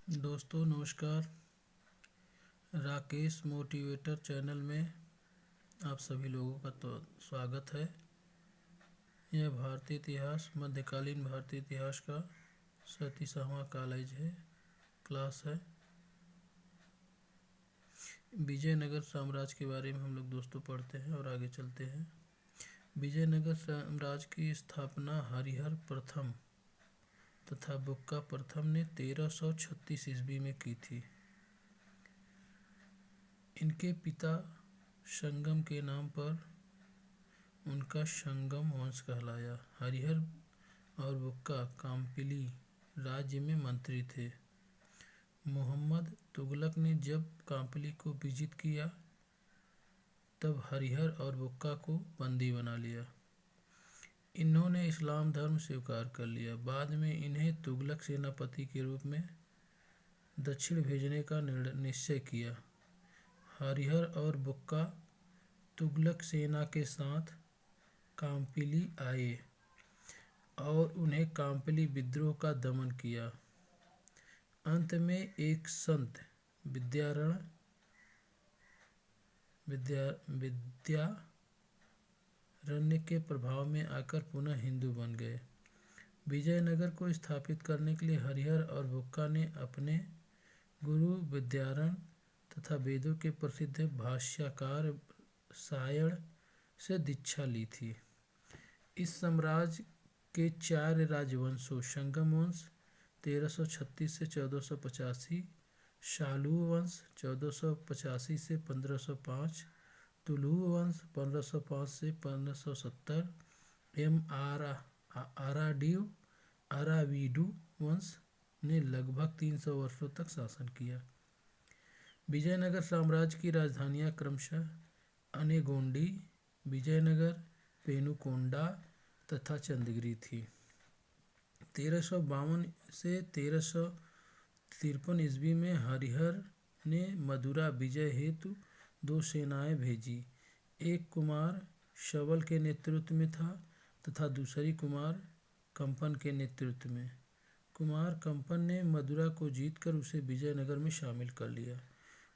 दोस्तों नमस्कार। Rakesh motivator channel में आप सभी लोगों का तो स्वागत है। यह भारतीय इतिहास मध्यकालीन भारतीय इतिहास का 37वां कॉलेज है क्लास है। विजयनगर साम्राज्य के बारे में हम लोग दोस्तों पढ़ते हैं और आगे चलते हैं। विजयनगर साम्राज्य की स्थापना हरिहर प्रथम तथा बुक्का प्रथम ने 1336 ईस्वी में की थी। इनके पिता संगम के नाम पर उनका संगम वंश कहलाया। हरिहर और बुक्का काम्पिली राज्य में मंत्री थे। मोहम्मद तुगलक ने जब काम्पिली को विजित किया तब हरिहर और बुक्का को बंदी बना लिया। इन्होंने इस्लाम धर्म स्वीकार कर लिया। बाद में इन्हें तुगलक सेनापति के रूप में दक्षिण भेजने का निश्चय किया। हरिहर और बुक्का तुगलक सेना के साथ काम्पिली आए और उन्हें काम्पिली विद्रोह का दमन किया। अंत में एक संत विद्यारण्य के प्रभाव में आकर पुनः हिंदू बन गए। विजयनगर को स्थापित करने के लिए हरिहर और बुक्का ने अपने गुरु विद्यारण्य तथा वेदों के प्रसिद्ध भाष्यकार सायण से दीक्षा ली थी। इस साम्राज्य के 4 राजवंशों संगम वंश 1336 से 1485, शालू वंश 1485 से 1505, तुलु वंश 1505 से 1570 एवं अराविडु वंश ने लगभग 300 वर्षों तक शासन किया। विजयनगर साम्राज्य की राजधानियां क्रमशः अनेगोंडी, विजयनगर, पेनुकोंडा तथा चंदगिरी थी। 1352 से 1353 ईस्वी में हरिहर ने मदुरा विजय हेतु 2 सेनाएं भेजी। एक कुमार शवल के नेतृत्व में था तथा दूसरी कुमार कंपन के नेतृत्व में। कुमार कंपन ने मदुरा को जीतकर उसे विजयनगर में शामिल कर लिया।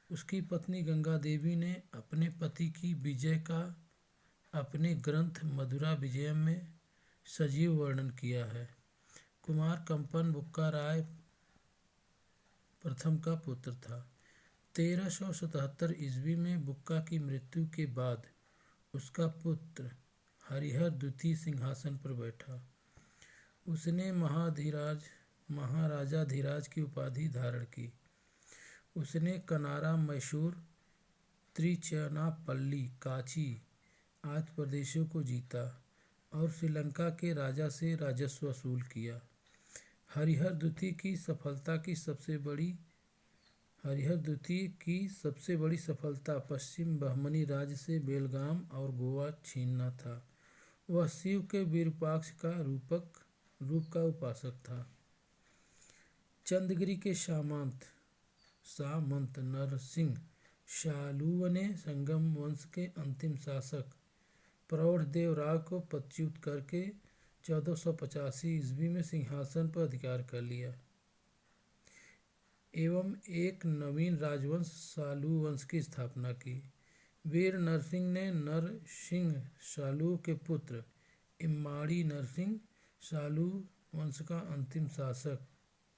उसकी पत्नी गंगा देवी ने अपने पति की विजय का अपने ग्रंथ मधुरा विजयम में सजीव वर्णन किया है। कुमार कंपन बुक्का राय प्रथम का पुत्र था। 1377 ईस्वी में बुक्का की मृत्यु के बाद उसका पुत्र हरिहर द्वितीय सिंहासन पर बैठा। उसने महाराजाधिराज की उपाधि धारण की। उसने कनारा, मैसूर, त्रिचनापल्ली, काची आदि प्रदेशों को जीता और श्रीलंका के राजा से राजस्व वसूल किया। हरिहर द्वितीय की सबसे बड़ी सफलता पश्चिम बहमनी राज्य से बेलगाम और गोवा छीनना था। वह शिव के विरूपाक्ष का रूप का उपासक था। चंदगिरी के सामंत नरसिंह शालू ने संगम वंश के अंतिम शासक प्रौढ़देव राय को पदच्युत करके 1485 ईस्वी में सिंहासन पर अधिकार कर लिया एवं एक नवीन राजवंश शालू वंश की स्थापना की। वीर नरसिंह ने नरसिंह शालू के पुत्र इम्माड़ी नरसिंह शालू वंश का अंतिम शासक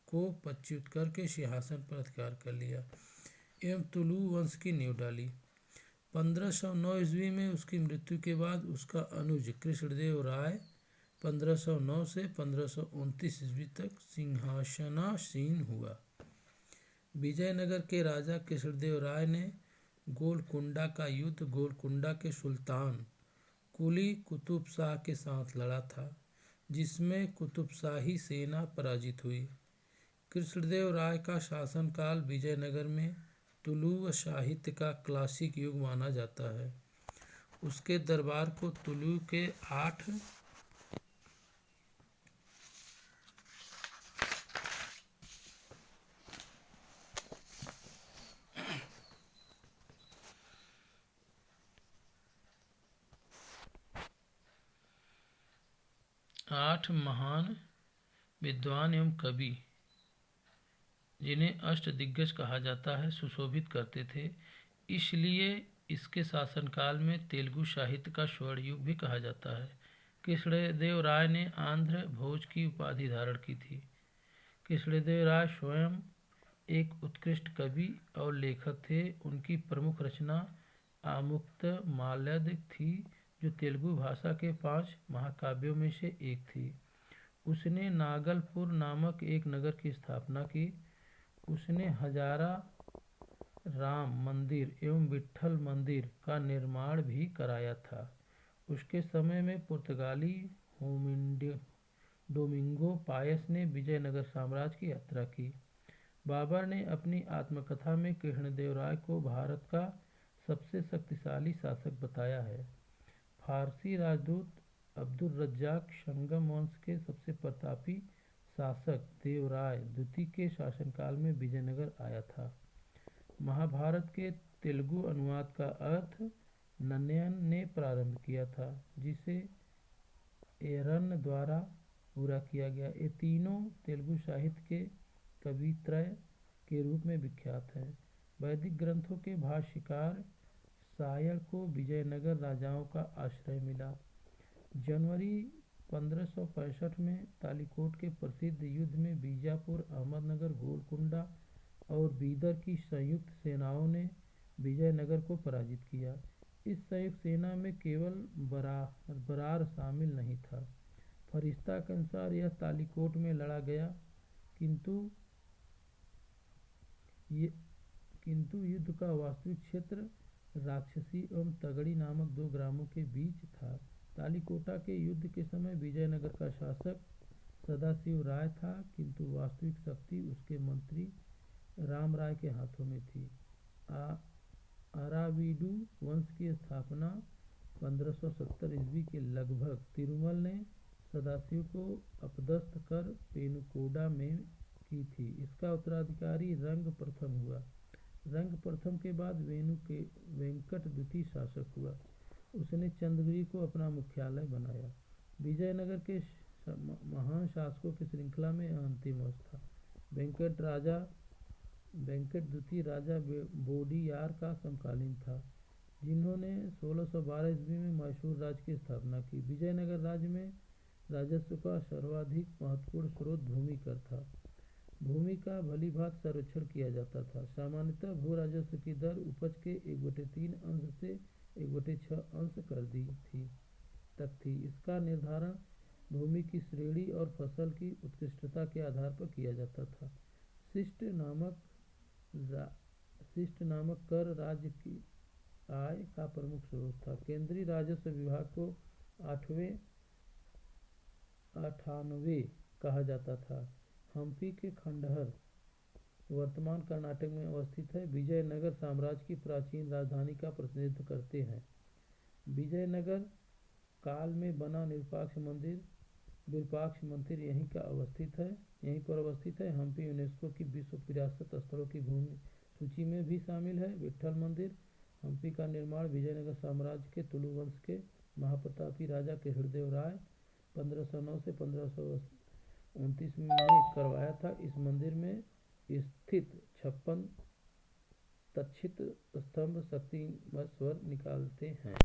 को पदच्युत करके सिंहासन पर अधिकार कर लिया एवं तुलु वंश की नींव डाली। 1509 ईस्वी में उसकी मृत्यु के बाद उसका अनुज कृष्णदेव राय 1509 से 1529 ईस्वी तक सिंहासनासीन हुआ। विजयनगर के राजा कृष्णदेव राय ने गोलकुंडा का युद्ध गोलकुंडा के सुल्तान कुली कुतुब शाह के साथ लड़ा था, जिसमें कुतुबशाही सेना पराजित हुई। कृष्णदेव राय का शासनकाल विजयनगर में तुलु साहित्य का क्लासिक युग माना जाता है। उसके दरबार को तुलु के 8 महान विद्वान एवं कवि जिन्हें अष्टदिग्गज कहा जाता है, सुशोभित करते थे। इसलिए इसके शासनकाल में तेलुगु साहित्य का स्वर्ण युग भी कहा जाता है। कृष्णदेव राय ने आंध्र भोज की उपाधि धारण की थी। कृष्णदेव राय स्वयं एक उत्कृष्ट कवि और लेखक थे। उनकी प्रमुख रचना आमुक्तमाल्यद थी, जो तेलुगु भाषा के 5 महाकाव्यों में से एक थी। उसने नागलपुर नामक एक नगर की स्थापना की। उसने हजारा राम मंदिर एवं विट्ठल मंदिर का निर्माण भी कराया था। उसके समय में पुर्तगाली डोमिंगो पायस ने विजयनगर साम्राज्य की यात्रा की। बाबर ने अपनी आत्मकथा में कृष्णदेव राय को भारत का सबसे शक्तिशाली शासक बताया है। फारसी राजदूत अब्दुल रज्जाक संगम वंश के सबसे प्रतापी शासक देवराय द्वितीय के शासनकाल में विजयनगर आया था। महाभारत के तेलुगु अनुवाद का अर्थ नन्नयन ने प्रारंभ किया था, जिसे एरन द्वारा पूरा किया गया। ये तीनों तेलुगु साहित्य के कवित्रय के रूप में विख्यात हैं। वैदिक ग्रंथों के भाष्यकार सायण को विजयनगर राजाओं का आश्रय मिला। जनवरी 1565 में तालिकोट के प्रसिद्ध युद्ध में बीजापुर, अहमदनगर, गोलकुंडा और बीदर की संयुक्त सेनाओं ने विजयनगर को पराजित किया। इस संयुक्त सेना में केवल बरार शामिल नहीं था। फरिश्ता के अनुसार यह तालिकोट में लड़ा गया, किंतु युद्ध का वास्तविक क्षेत्र राक्षसी एवं तगड़ी नामक 2 ग्रामों के बीच था। तालिकोटा के युद्ध के समय विजयनगर का शासक सदाशिव राय था, किंतु वास्तविक शक्ति उसके मंत्री राम राय के हाथों में थी। अराविडु वंश की स्थापना 1570 ईस्वी के लगभग तिरुमल ने सदाशिव को अपदस्थ कर पेनुकोडा में की थी। इसका उत्तराधिकारी रंग प्रथम हुआ। रंग प्रथम के बाद वेंकट द्वितीय शासक हुआ। उसने चंद्रगिरी को अपना मुख्यालय बनाया। विजयनगर के महान शासकों की श्रृंखला में अंतिम वर्ष था। वेंकट द्वितीय राजा बोडियार का समकालीन था, जिन्होंने 1612 ईस्वी में मैसूर राज्य की स्थापना की। विजयनगर राज्य में राजस्व का सर्वाधिक महत्वपूर्ण स्रोत भूमि कर था। भूमि का भलीभांति सर्वेक्षण किया जाता था। सामान्यतः भू राजस्व की दर उपज के 1/3 अंश से 1/6 अंश कर दी तक थी। इसका निर्धारण भूमि की श्रेणी और फसल की उत्कृष्टता के आधार पर किया जाता था। शिष्ट नामक कर राज्य की आय का प्रमुख स्रोत था। केंद्रीय राजस्व विभाग को 98 कहा जाता था। हम्पी के खंडहर वर्तमान कर्नाटक में अवस्थित है। विजयनगर साम्राज्य की प्राचीन राजधानी का प्रतिनिधित्व करते हैं। विजयनगर काल में बना विरूपाक्ष मंदिर यहीं पर अवस्थित है। हम्पी यूनेस्को की विश्व विरासत स्थलों की सूची में भी शामिल है। विट्ठल मंदिर। हम्पी का निर्माण विजयनगर साम्राज्य के तुलु वंश के महाप्रतापी राजा कृष्णदेव राय 1509 से 1529 में करवाया था। इस मंदिर में स्थित 56 तक्षित स्तंभ शक्तिमय स्वर निकालते हैं।